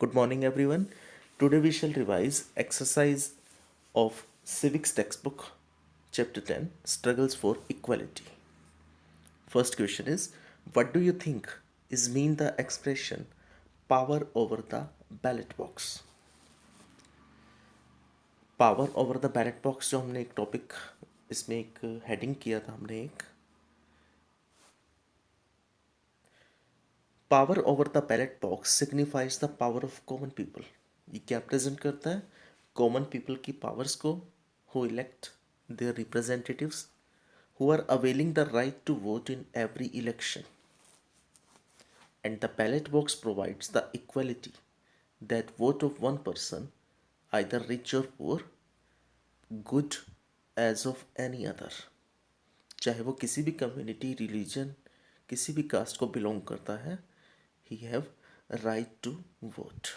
Good morning, everyone. Today we shall revise exercise of civics textbook, chapter 10, struggles for equality. First question is, what do you think is mean the expression power over the ballot box? Power over the ballot box जो हमने एक topic इसमें एक heading किया था हमने एक power over the ballot box signifies the power of common people. ये क्या प्रेजेंट करता है? कॉमन पीपल की पावर्स को, who elect their representatives, who are availing the right to vote in every election. And the ballot box provides the equality that vote of one person, either rich or poor, good as of any other. चाहे वो किसी भी community, religion, किसी भी cast को belong करता है, he have right to vote.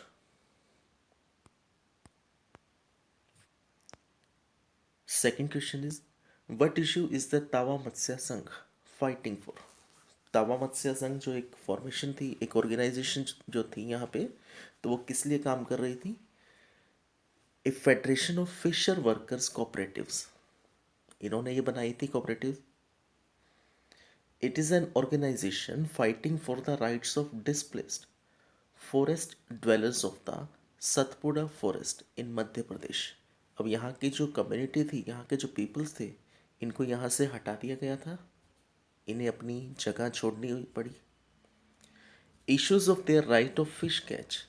Second question is, what issue is the तावा मत्स्य संघ फाइटिंग फॉर? तावा मत्स्य संघ जो एक फॉर्मेशन थी, एक ऑर्गेनाइजेशन जो थी यहाँ पे, तो वो किस लिए काम कर रही थी? A federation of fisher workers cooperatives, इन्होंने ये बनाई थी cooperative. It is an organisation fighting for the rights of displaced forest dwellers of the Satpura forest in Madhya Pradesh. अब यहाँ की जो कम्युनिटी थी, यहाँ के जो पीपल्स थे, इनको यहाँ से हटा दिया गया था, इन्हें अपनी जगह छोड़नी पड़ी। Issues of their right of fish catch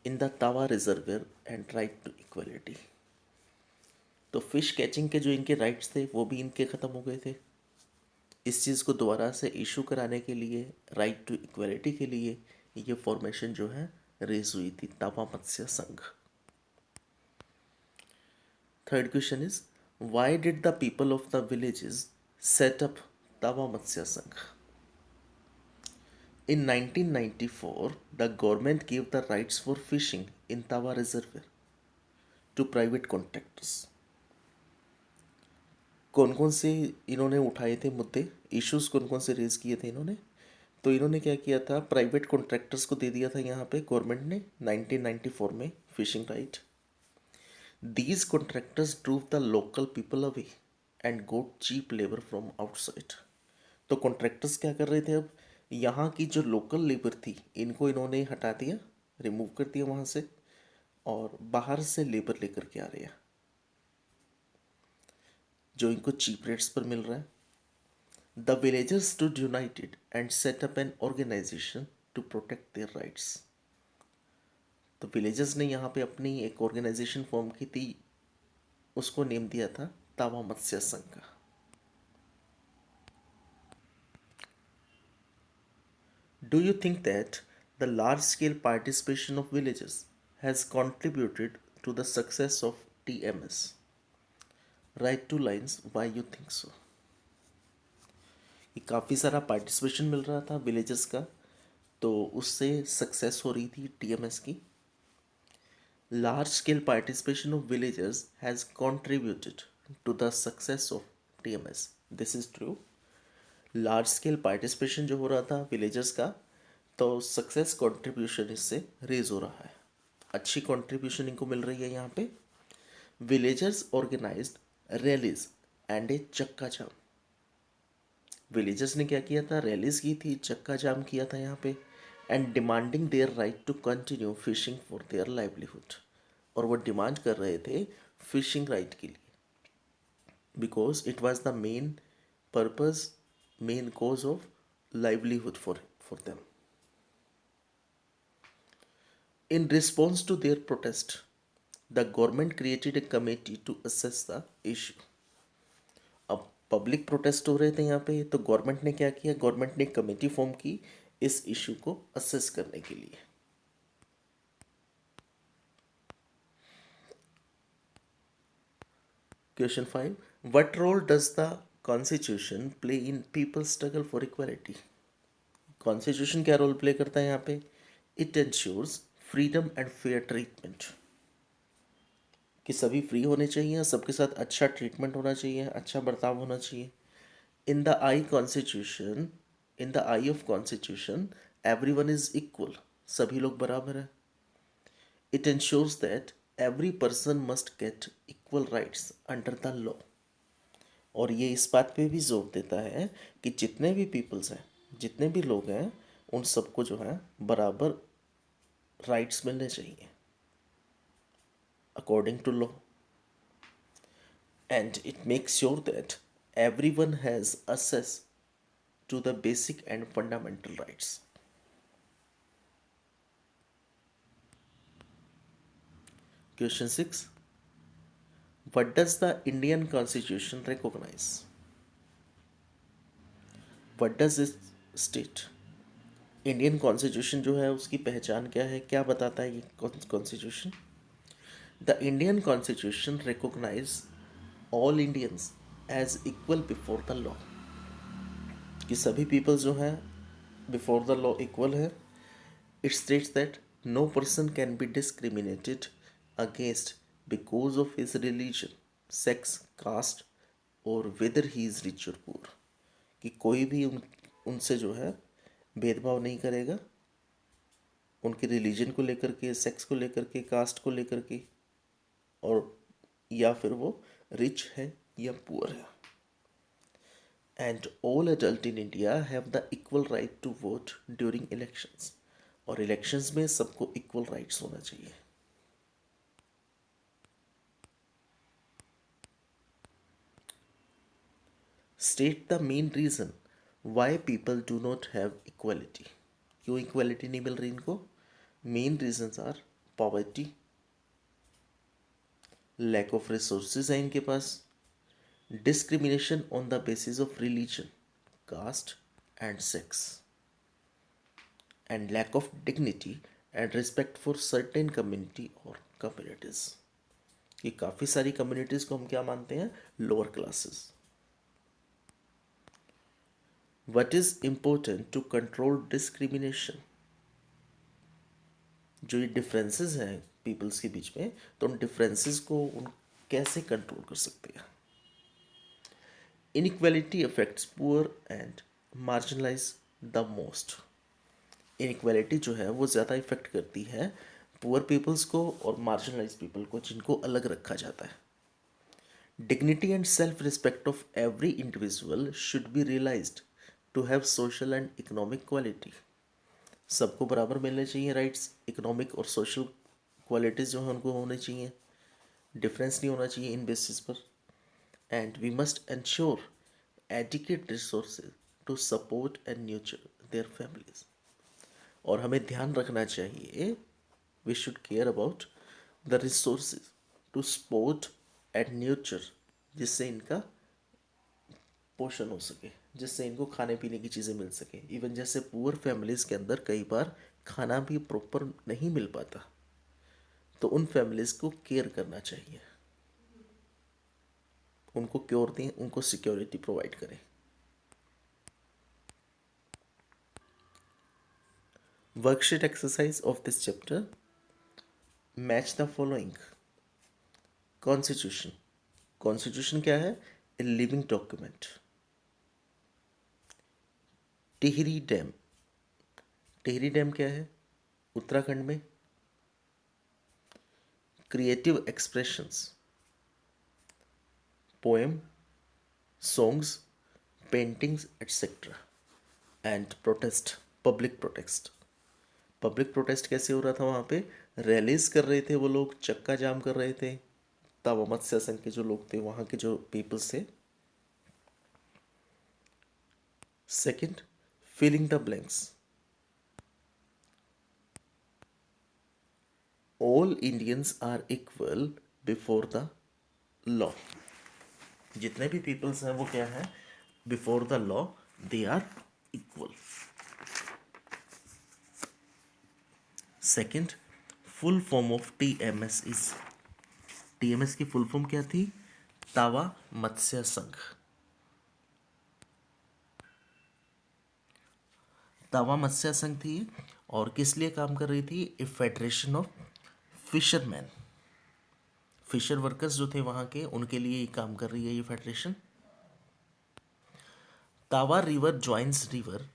in the Tawa reservoir and right to equality. तो फिश कैचिंग के जो इनके राइट्स थे वो भी इनके ख़त्म हो गए थे। इस चीज़ को दोबारा से इशू कराने के लिए, राइट टू इक्वलिटी के लिए, ये फॉर्मेशन जो है रेज हुई थी, तावा मत्स्य संघ। Third question is, why did the people of the villages set up तावा मत्स्य संघ? In 1994, the government gave the rights for fishing in Tawa Reservoir to private contractors. कौन कौन से इन्होंने उठाए थे मुद्दे, इश्यूज कौन कौन से रेज किए थे इन्होंने? तो इन्होंने क्या किया था, प्राइवेट कॉन्ट्रैक्टर्स को दे दिया था यहाँ पे गवर्नमेंट ने 1994 में fishing right. These contractors drove the local people away and got cheap labour from outside. तो कॉन्ट्रैक्टर्स क्या कर रहे थे, अब यहाँ की जो लोकल लेबर थी इनको इन्होंने हटा दिया, रिमूव कर दिया वहाँ से, और बाहर से लेबर लेकर के आ रहे हैं जो इनको चीप रेट्स पर मिल रहा है। The villagers stood united and set up an organisation to protect their rights. तो विलेजर्स ने यहाँ पे अपनी एक ऑर्गेनाइजेशन फॉर्म की थी, उसको नेम दिया था तावा मत्स्य संघ का। Do you think that the large scale participation of villagers has contributed to the success of TMS? Write two lines why you think so. ये काफ़ी सारा पार्टिसिपेशन मिल रहा था विलेजर्स का, तो उससे सक्सेस हो रही थी टीएमएस की। Large scale participation of villagers has contributed to the success of TMS. This is true. Large scale participation जो हो रहा था विलेजर्स का, तो सक्सेस कंट्रीब्यूशन इससे रेज हो रहा है, अच्छी कंट्रीब्यूशन इनको मिल रही है यहाँ पे। विलेजर्स ऑर्गेनाइज्ड रैलीज एंड ए चक्का जाम। विलेजर्स ने क्या किया था, रैलीज की थी, चक्का जाम किया था यहाँ पे, and demanding their right to continue fishing for their livelihood. और वो डिमांड कर रहे थे फिशिंग राइट के लिए, because it was the main purpose, main cause of livelihood for them. In response to their protest, the government created a committee to assess the issue. अब public protest हो रहे थे यहाँ पे, तो गवर्नमेंट ने क्या किया, गवर्नमेंट ने एक कमेटी फॉर्म की इस इशू को असेस करने के लिए। Question 5, what role does the constitution play in people struggle for equality? Constitution क्या रोल प्ले करता है यहाँ पे? It ensures freedom and fair treatment, कि सभी फ्री होने चाहिए, सबके साथ अच्छा ट्रीटमेंट होना चाहिए, अच्छा बर्ताव होना चाहिए। In the I constitution, in the I of constitution every one is equal, सभी लोग बराबर हैं। It ensures that every person must get equal rights under the law. और ये इस बात पे भी जोर देता है कि जितने भी पीपल्स हैं, जितने भी लोग हैं, उन सबको जो है बराबर राइट्स मिलने चाहिए according to law. And it makes sure that everyone has access to the basic and fundamental rights. Question 6. What does the Indian Constitution recognize? What does it state? Indian constitution जो है उसकी पहचान क्या है, क्या बताता है ये constitution? The Indian constitution recognise all Indians as equal before the law. कि सभी पीपल जो हैं बिफोर द लॉ इक्वल है. It states that no person can be discriminated against because of his religion, sex, caste और whether he is rich और poor. कि कोई भी उनसे जो है भेदभाव नहीं करेगा उनके रिलीजन को लेकर के, सेक्स को लेकर के, कास्ट को लेकर के, और या फिर वो रिच है या पुअर है. And all adult in India have the equal right to vote during elections. और इलेक्शंस में सबको इक्वल राइट्स होना चाहिए. State the main reason why people do not have equality. क्यों इक्वलिटी नहीं मिल रही इनको? Main reasons are poverty, lack of resources है इनके पास, discrimination on the basis of religion, caste and sex, and lack of dignity and respect for certain community और communities. ये काफ़ी सारी कम्युनिटीज़ को हम क्या मानते हैं? Lower classes. What is important to control discrimination? जो ये डिफरेंसेस हैं पीपल्स के बीच में, तो उन डिफरेंसेस को उन कैसे कंट्रोल कर सकते हैं? Inequality affects poor and marginalise the most. Inequality जो है वो ज़्यादा इफेक्ट करती है पुअर पीपल्स को और मार्जिनलाइज पीपल को, जिनको अलग रखा जाता है. Dignity and self respect of every individual should be realised to have social and economic quality. सबको बराबर मिलने चाहिए राइट्स. इकोनॉमिक और सोशल क्वालिटीज़ जो हैं उनको होने चाहिए. डिफरेंस नहीं होना चाहिए इन बेसिस पर. And we must ensure adequate resources to support and nurture their families. और हमें ध्यान रखना चाहिए, we should care about the resources to support and nurture, जिससे इनका पोषण हो सके, जिससे इनको खाने पीने की चीज़ें मिल सके. इवन जैसे पुअर फैमिलीज़ के अंदर कई बार खाना भी प्रॉपर नहीं मिल पाता, तो उन फैमिलीज़ को केयर करना चाहिए, उनको क्योर दें, उनको सिक्योरिटी प्रोवाइड करें. Worksheet exercise of this chapter. Match the following. Constitution. Constitution क्या है? A living document. Tehri dam. Tehri dam क्या है? उत्तराखंड में. Creative expressions, poem, songs, paintings etcetera. And protest, public protest. Public protest कैसे हो रहा था वहाँ पे? रैलीज कर रहे थे वो लोग, चक्का जाम कर रहे थे. तवा मत्स्य संघ के जो लोग थे, वहाँ के जो पीपल्स थे. Second, filling the blanks. All Indians are equal before the law. जितने भी पीपल्स हैं वो क्या है? Before the law they are equal. Second, full form of TMS is. TMS की फुल फॉर्म क्या थी? तावा मत्स्य संघ. तावा मत्स्य संघ थी और किस लिए काम कर रही थी? A federation of fisherman. Fisher workers जो थे वहाँ के, उनके लिए ही काम कर रही है ये फेडरेशन. तावा रिवर ज्वाइंस रिवर.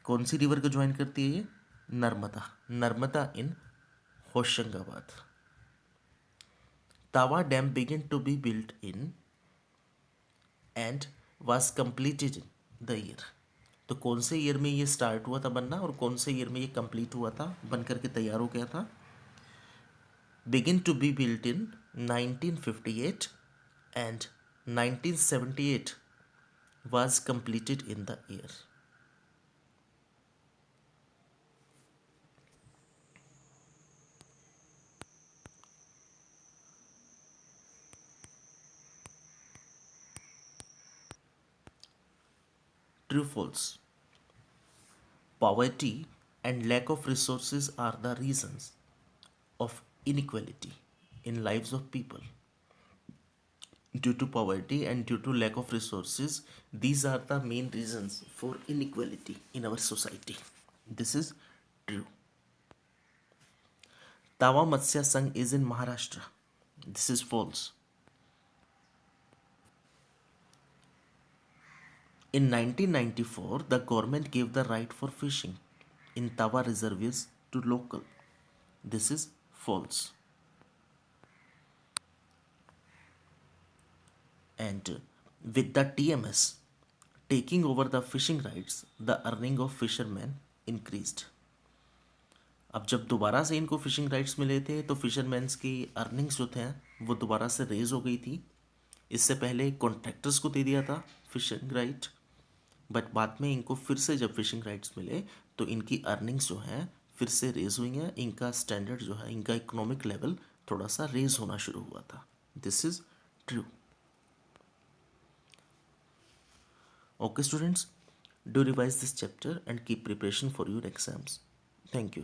कौन सी रिवर को ज्वाइन करती है ये? नर्मदा. नर्मदा इन Hoshangabad. Tawa Dam began to be built in and was completed in the year. तो कौन से ईयर में ये स्टार्ट हुआ था बनना और कौन से ईयर में ये कंप्लीट हुआ था, बन करके तैयार हो गया था? Begin to be built in 1958 and 1978 was completed in the year. True, false? Poverty and lack of resources are the reasons of inequality in lives of people. Due to poverty and due to lack of resources, these are the main reasons for inequality in our society. This is true. Tawa Matsya Sangh is in Maharashtra. This is false. In 1994, the government gave the right for fishing in Tawa reservoirs to local. This is false. And with the TMS taking over the fishing rights, the earning of fishermen increased. अब जब दोबारा से इनको fishing rights मिले थे तो fisherman's की earnings जो थे वो दोबारा से रेज हो गई थी. इससे पहले कॉन्ट्रैक्टर्स को दे दिया था फिशिंग राइट, बट बाद में इनको फिर से जब फिशिंग राइट्स मिले तो इनकी अर्निंग्स जो हैं फिर से रेज हुई हैं. इनका स्टैंडर्ड जो है, इनका इकोनॉमिक लेवल थोड़ा सा रेज होना शुरू हुआ था. This is true. Okay students, do revise this chapter and keep preparation for your exams. Thank you.